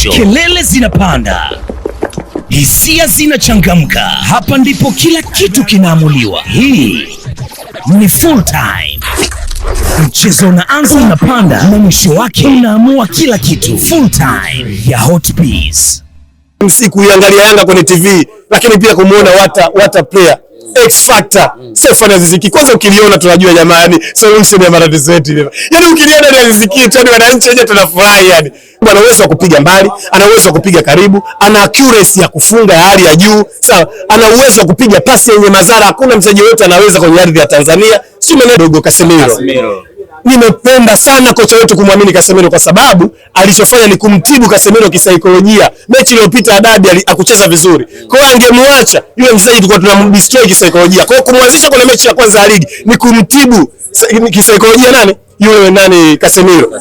jasho, kelele zinapanda, hisia zinachangamka. Hapa ndipo kila kitu kinaamuliwa. Hii ni full time. Mchezo unaanza, unapanda na mwisho wake unaamua kila kitu. Full time ya Hotbees. Kuiangalia Yanga kwenye TV, lakini pia kumuona wata player X Factor Stefan Aziz Ki. Kwanza ukiliona tunajua jamani solution ya matatizo yetu ile. Yaani ukiliona ni Aziz Ki tu, wananchi wenyewe tunafurahi yani. Ana uwezo wa kupiga mbali, ana uwezo wa kupiga karibu, ana accuracy ya kufunga ya hali ya juu. Sawa, ana uwezo wa kupiga pasi yenye madhara. Hakuna mchezaji yote anaweza kwenye ardhi ya Tanzania. Si mdogo Casemiro. Nimependa sana kocha wetu kumwamini Casemiro kwa sababu alichofanya ni kumtibu Casemiro kisaikolojia. Mechi iliyopita Haddad akucheza vizuri. Kwa hiyo angemwacha yule mchezaji tulikuwa tunamdestroy kisaikolojia. Kwa hiyo kumwanzisha kwenye mechi ya kwanza ya ligi ni kumtibu kisaikolojia nani Casemiro.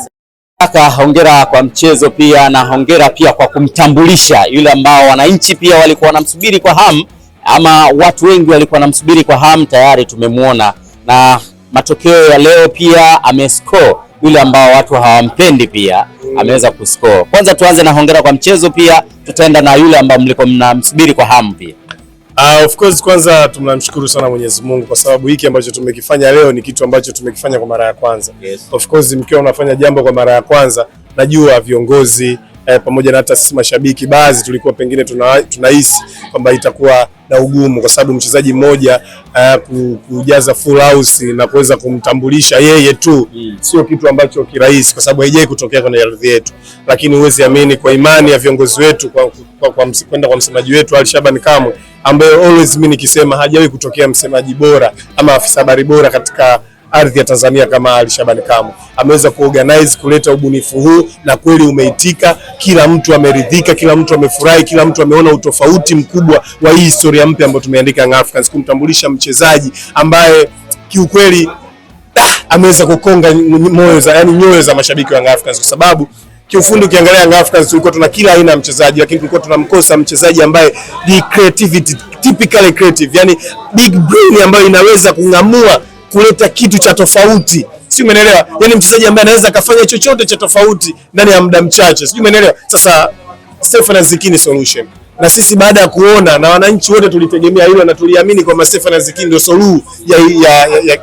Hongera kwa mchezo pia na hongera pia kwa kumtambulisha yule ambao wananchi pia walikuwa wanamsubiri kwa hamu, ama watu wengi walikuwa wanamsubiri kwa hamu. Tayari tumemwona na matokeo ya leo pia amescore. Yule ambao watu hawampendi pia ameweza kuscore. Kwanza tuanze na hongera kwa mchezo, pia tutaenda na yule ambao mlikuwa mnamsubiri kwa hamu pia. Of course kwanza tunamshukuru sana Mwenyezi Mungu kwa sababu hiki ambacho tumekifanya leo ni kitu ambacho tumekifanya kwa mara ya kwanza. Yes. Of course mkiwa unafanya jambo kwa mara ya kwanza, najua viongozi pamoja na hata sisi mashabiki baadhi tulikuwa pengine tunahisi kwamba itakuwa na ugumu kwa sababu mchezaji mmoja kujaza full house na kuweza kumtambulisha yeye tu sio kitu ambacho kirahisi kwa sababu haijai kutokea kwenye ardhi yetu, lakini uwezi amini kwa imani ya viongozi wetu kwenda kwa msemaji wetu Ali Shaban Kamwe ambaye always mimi nikisema hajawahi kutokea msemaji bora ama afisa habari bora katika ardhi ya Tanzania kama Ali Shaban Kamwe. Ameweza kuorganize kuleta ubunifu huu na kweli umeitika, kila mtu ameridhika, kila mtu amefurahi, kila mtu ameona utofauti mkubwa wa hii historia mpya ambayo tumeandika Young Africans, kumtambulisha mchezaji ambaye kiukweli ameweza kukonga nyoyo za mashabiki wa Young Africans kwa sababu kiufundi ukiangalia Young Africans tulikuwa tuna kila aina ya mchezaji, lakini tulikuwa tunamkosa mchezaji ambaye ni creativity, typically creative, yani big brain ambayo inaweza kung'amua kuleta kitu cha tofauti. Si umeelewa? Yaani mchezaji ambaye anaweza kufanya chochote cha tofauti ndani ya muda mchache. Si umeelewa? Sasa Stefan Aziz Ki ni solution. Na sisi baada ya kuona na wananchi wote tulitegemea hilo na tuliamini kwamba Stefan Aziz Ki ndio solution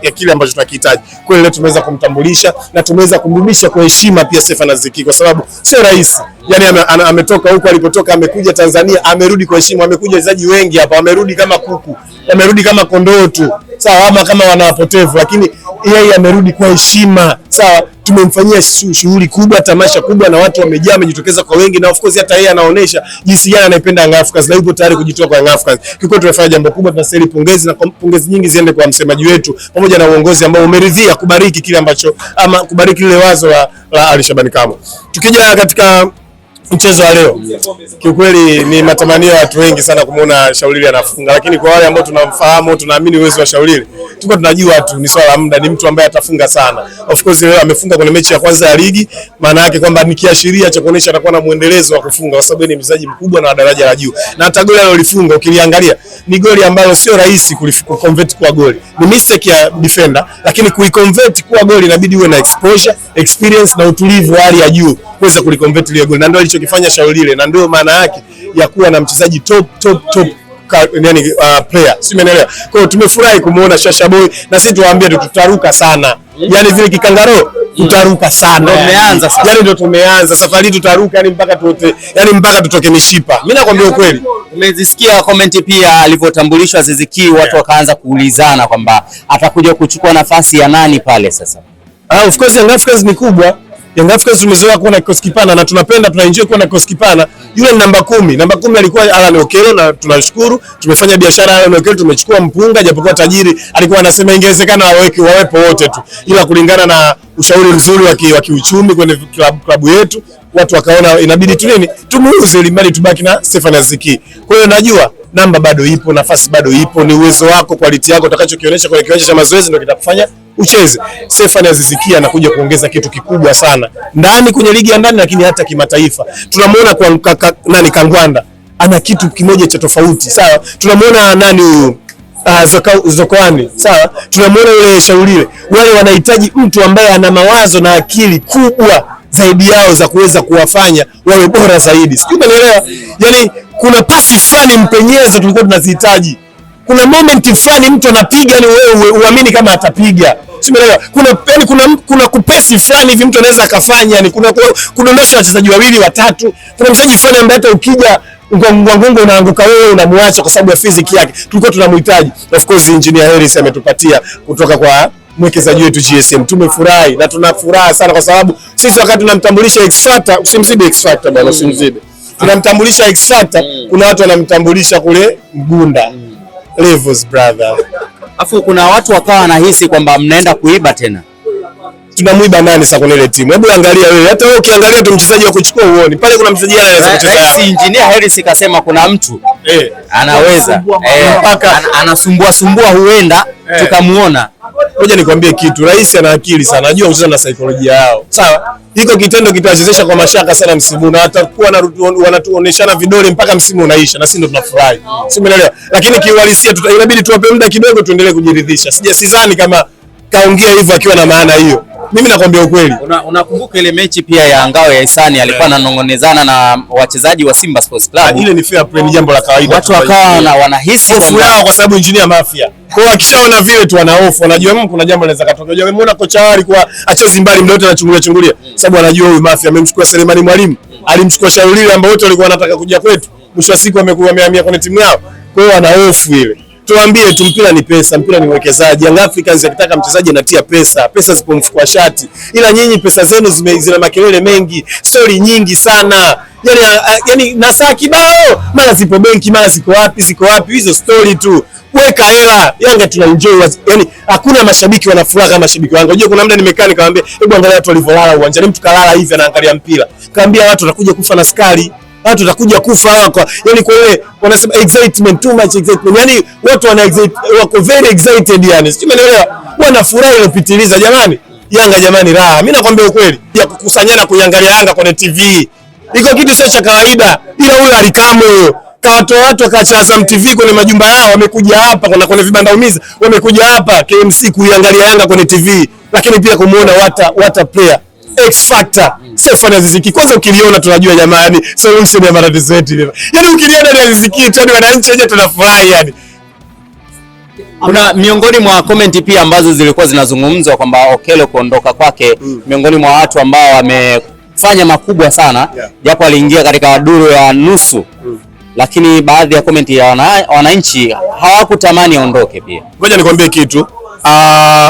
ya kile ambacho tunakihitaji. Kwa hiyo leo tumeweza kumtambulisha na tumeweza kumrudisha kwa heshima pia Stefan Aziz Ki kwa sababu sio rahisi. Yaani ametoka huko alipotoka, amekuja Tanzania, amerudi kwa heshima. Amekuja wachezaji wengi hapa, amerudi kama kuku, amerudi kama kondoo tu. Sawa, ama kama wanawapotevu, lakini yeye amerudi kwa heshima. Sawa, tumemfanyia shughuli kubwa, tamasha kubwa na watu wamejaa, wamejitokeza kwa wengi na of course hata yeye anaonesha jinsi gani anaipenda Young Africans na yupo tayari kujitoa kwa Young Africans. Kiko tumefanya jambo kubwa, tunastahili pongezi na pongezi nyingi ziende kwa msemaji wetu pamoja na uongozi ambao umeridhia kubariki kile ambacho ama kubariki lile wazo la Ali Shaban Kamwe. Tukija katika mchezo wa leo, kiukweli ni matamanio ya watu wengi sana kumuona Shaulili anafunga, lakini kwa wale ambao tunamfahamu, tunaamini uwezo wa Shaulili, tulikuwa tunajua tu ni swala la muda, ni mtu ambaye atafunga sana. Of course leo amefunga kwenye mechi ya kwanza ya ligi, maana yake kwamba ni kiashiria cha kuonesha atakuwa na muendelezo wa kufunga kwa sababu ni mchezaji mkubwa na wa daraja la juu. Na hata goli alilolifunga ukiliangalia ni goli ambalo sio rahisi kuconvert kuwa goli. Ni mistake ya defender, lakini kuiconvert kuwa goli inabidi uwe na exposure, experience na utulivu wa hali ya juu kuweza kuliconvert ile goli. Na ndio alichokifanya Shaulili na ndio maana yake ya kuwa na mchezaji top player. Si umeelewa? Kwa hiyo tumefurahi kumuona Shasha Boy na sisi tuwaambie tutaruka sana. Yaani vile kikangaro tutaruka sana. Tumeanza sasa. Yaani ndio tumeanza. Safari tutaruka mpaka tutoke mishipa. Mimi nakwambia ukweli. Umezisikia comment pia alivyotambulishwa Aziz Ki, watu wakaanza kuulizana kwamba atakuja kuchukua nafasi ya nani pale sasa. Of course Young Africans ni kubwa. Young Africans tumezoea kuwa na kikosi kipana na tunaenjoy kuwa na kikosi kipana. Yule ni namba 10. Namba 10 alikuwa Alan Okello na tunashukuru. Tumefanya biashara Alan Okello, tumechukua mpunga japokuwa tajiri alikuwa anasema ingewezekana wawepo wote tu. Ila kulingana na ushauri mzuri wa kiuchumi kwenye klabu yetu, watu wakaona inabidi tumuuze ili mbali tubaki na Stefan Aziz Ki. Kwa hiyo najua namba bado ipo, nafasi bado ipo, ni uwezo wako, quality yako utakachokionyesha kwenye kiwanja cha mazoezi ndio kitakufanya ucheze. Stefan Aziz Ki anakuja kuongeza kitu kikubwa sana ndani kwenye ligi ya ndani, lakini hata kimataifa. Tunamuona kwa Kangwanda ana kitu kimoja cha tofauti. Sawa, tunamuona Zokoani. Sawa, tunamuona yule Shaulile. Wale wanahitaji mtu ambaye ana mawazo na akili kubwa zaidi yao za kuweza kuwafanya wawe bora zaidi. Sijui umeelewa? Yani kuna pasi fulani mpenyezo tulikuwa tunazihitaji. Kuna moment fulani mtu anapiga ni wewe uamini kama atapiga. Simeelewa. Kuna kupesi fulani hivi mtu anaweza akafanya, yani kudondosha wachezaji wawili watatu. Kuna mchezaji fulani ambaye hata ukija ngongo unaanguka wewe unamwacha kwa sababu ya physics yake. Tulikuwa tunamhitaji. Of course Engineer Harris ametupatia kutoka kwa mwekezaji wetu GSM. Tumefurahi na tunafuraha sana kwa sababu sisi wakati tunamtambulisha X Factor, usimzidi X Factor bwana, usimzidi. Tunamtambulisha X Factor, kuna watu wanamtambulisha kule Mgunda. Levels brother. Afu kuna watu wakawa wanahisi kwamba mnaenda kuiba tena. Tunamuiba nani sasa kwenye ile timu? Hebu angalia wewe. Hata wewe ukiangalia tu mchezaji wa kuchukua uone. Pale kuna mchezaji anaweza kucheza. Si Engineer Harris kasema kuna mtu anaweza mpaka anasumbua huenda tukamuona. Ngoja nikwambie kitu. Rais ana akili sana. Anajua kucheza na saikolojia yao. Sawa? Hiko kitendo kitawachezesha kwa mashaka sana msimu na watakuwa wanatuoneshana vidole mpaka msimu unaisha na sisi ndo tunafurahi. Si umeelewa? Lakini kiuhalisia inabidi tuwape muda kidogo tuendelee kujiridhisha. Sidhani kama kaongea hivyo akiwa na maana hiyo. Mimi nakwambia ukweli. Unakumbuka ile mechi pia ya ngao ya Hisani alikuwa ananong'onezana na wachezaji wa Simba Sports Club. Ile ni fair play, ni jambo la kawaida. Watu wakawa wanahisi hofu yao kwa sababu Engineer Mafia. Kwa hiyo akishaona vile tu wana hofu, wanajua kuna jambo linaweza katoka. Unajua umeona kocha wao alikuwa achezi mbali muda wote anachungulia. Sababu anajua huyu Mafia amemchukua Selemani Mwalimu, alimchukua Shauri ambao wote walikuwa wanataka kuja kwetu. Mwisho wa siku amehamia kwenye timu yao. Kwa hiyo wana hofu ile. Tuambie tu mpira ni pesa, mpira ni uwekezaji. Young Africans yakitaka mchezaji anatia pesa, pesa zipo mfuko wa shati. Ila nyinyi pesa zenu zina makelele mengi, story nyingi sana. Yani na saa kibao, mara zipo benki, mara ziko wapi, hizo story tu. Weka hela, Yanga tuna enjoy. Yani hakuna mashabiki wana furaha kama mashabiki wangu. Unajua kuna muda nimekaa nikamwambia, hebu angalia watu walivyolala uwanjani, mtu kalala hivi anaangalia mpira. Kaambia watu watakuja kufa na sukari. Watu watakuja kufa wako. Yani kwa ile wanasema excitement, too much excitement. Yani watu wako very excited yani. Sio umeelewa? Wana furaha iliyopitiliza jamani. Yanga jamani raha. Mimi nakwambia ukweli. Ya kukusanyana kuiangalia Yanga kwenye TV. Iko kitu sio cha kawaida. Ila huyo alikamo huyo. Kawatoa watu wakaacha Azam TV kwenye majumba yao, wamekuja hapa kwenye vibanda umiza. Wamekuja hapa KMC kuiangalia Yanga kwenye TV. Lakini pia kumuona what player. X Factor. Stefan Aziz Ki. Kwanza ukiliona tunajua jamani solution ya matatizo yetu ile. Yaani ukiliona ni Aziz Ki tu wananchi wenyewe tunafurahi yani. Kuna miongoni mwa comment pia ambazo zilikuwa zinazungumzwa kwamba Okello kuondoka kwake miongoni mwa watu ambao wamefanya makubwa sana japo aliingia katika duru ya nusu. Lakini baadhi ya comment ya wananchi hawakutamani aondoke pia. Ngoja nikwambie kitu.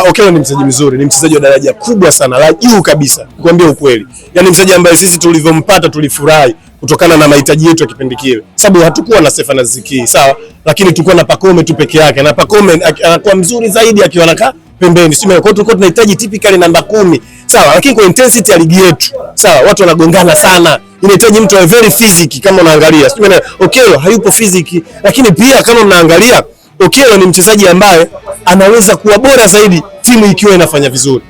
Okello ni mchezaji mzuri, ni mchezaji wa daraja kubwa sana, la juu kabisa. Nikwambie ukweli. Yaani mchezaji ambaye sisi tulivyompata tulifurahi kutokana na mahitaji yetu ya kipindi kile. Sababu hatukuwa na Stefan Aziz Ki, sawa? Lakini tulikuwa na Pacome tu peke yake. Na Pacome anakuwa mzuri zaidi akiwa anakaa pembeni. Sio, kwa hiyo tulikuwa tunahitaji typically namba 10. Sawa, lakini kwa intensity ya ligi yetu, sawa, watu wanagongana sana. Inahitaji mtu wa very physical kama unaangalia. Sio, Okello hayupo physical, lakini pia kama mnaangalia Okello ni mchezaji ambaye anaweza kuwa bora zaidi timu ikiwa inafanya vizuri.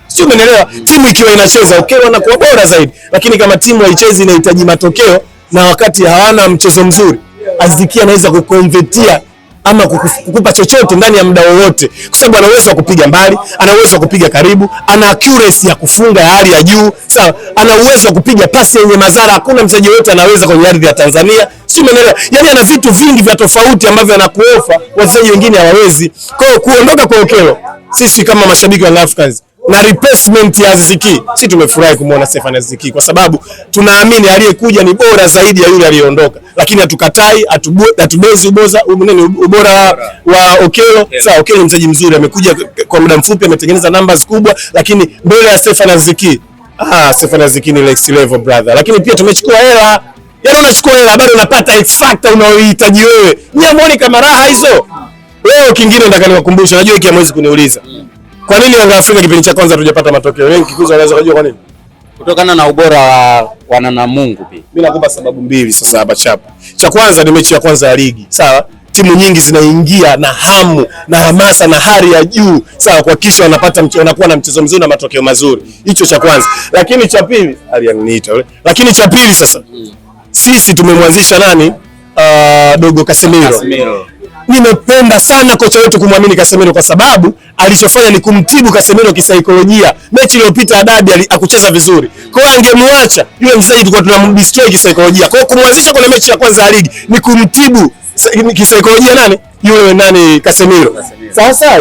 Sio, umeelewa? Timu ikiwa inacheza Okello anakuwa bora zaidi, lakini kama timu haichezi inahitaji matokeo na wakati hawana mchezo mzuri, Aziz Ki anaweza kukonvertia ama kukupa chochote ndani ya muda wowote, kwa sababu ana uwezo wa kupiga mbali, ana uwezo wa kupiga karibu, ana accuracy ya kufunga ya hali ya juu, sawa, ana uwezo wa kupiga pasi yenye madhara. Hakuna mchezaji yote anaweza kwenye ardhi ya Tanzania. Sio, umeelewa? Yani ana vitu vingi vya tofauti ambavyo anakuofa wachezaji wengine hawawezi. Kwa hiyo kuondoka kwa Okello, sisi kama mashabiki wa Young Africans na replacement ya Aziz Ki, sisi tumefurahi kumuona Stefan Aziz Ki kwa sababu tunaamini aliyekuja ni bora zaidi ya yule aliyeondoka, lakini hatukatai, hatubezi ubora wa Okello. Sawa, Okello ni mchezaji mzuri, amekuja kwa muda mfupi, ametengeneza numbers kubwa, lakini mbele ya Stefan Aziz Ki, Stefan Aziz Ki ni next level brother. Lakini pia tumechukua hela. Yaani unachukua hela bado unapata X Factor unaohitaji wewe. Nyamoni kama raha hizo. Leo kingine nataka niwakumbushe, najua hiki hamwezi kuniuliza. Kwa nini Yanga Afrika kipindi cha kwanza hatujapata matokeo? Wengi kikuza wanaweza kujua kwa nini? Kutokana na ubora wa Namungo pia. Mimi nakupa sababu mbili sasa hapa chapa. Cha kwanza ni mechi ya kwanza ya ligi. Sawa? Timu nyingi zinaingia na hamu na hamasa na hari ya juu, sawa, kuhakikisha wanakuwa na mchezo mzuri na matokeo mazuri. Hicho cha kwanza. Lakini cha pili, aliyaniita yule. Lakini cha pili sasa. Sisi tumemwanzisha nani? Dogo Casemiro. nimependa sana kocha wetu kumwamini Casemiro kwa sababu alichofanya ni kumtibu Casemiro kisaikolojia. Mechi iliyopita Adabi akucheza vizuri, kwa hiyo angemwacha yule mchezaji tulikuwa tunamdestroy kisaikolojia. Kwa hiyo kumwanzisha kwenye mechi ya kwanza ya ligi ni kumtibu kisaikolojia nani Casemiro. Sasa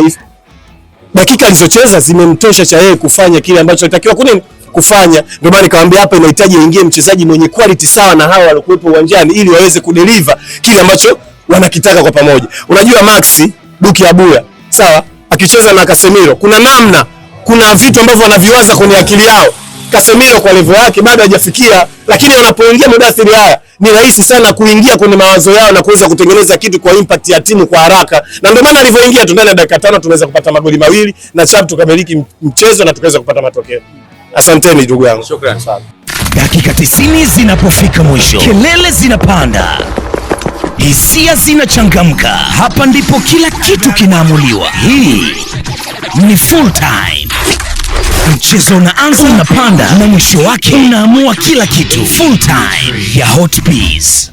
dakika alizocheza zimemtosha cha yeye kufanya kile ambacho alitakiwa kufanya. Ndio maana nikamwambia hapa inahitaji aingie mchezaji mwenye quality sawa na hawa waliokuwepo uwanjani ili waweze kudeliver kile ambacho wanakitaka kwa pamoja. Unajua Maxi Duki Abuya, sawa, akicheza na Casemiro kuna vitu ambavyo wanaviwaza kwenye akili yao. Casemiro kwa level yake bado hajafikia, lakini wanapoingia Mudathiri haya ni rahisi sana kuingia kwenye mawazo yao na kuweza kutengeneza kitu kwa impact ya timu kwa haraka. Na ndio maana alivyoingia tu ndani ya dakika 5 tunaweza kupata magoli mawili na chap tukamiliki mchezo na tukaweza kupata matokeo. Asanteni ndugu yangu. Shukrani sana. Dakika 90 zinapofika mwisho, kelele zinapanda, hisia zinachangamka. Hapa ndipo kila kitu kinaamuliwa. Hii ni full time. Mchezo unaanza, unapanda na mwisho wake unaamua kila kitu. Full time ya Hot Peas.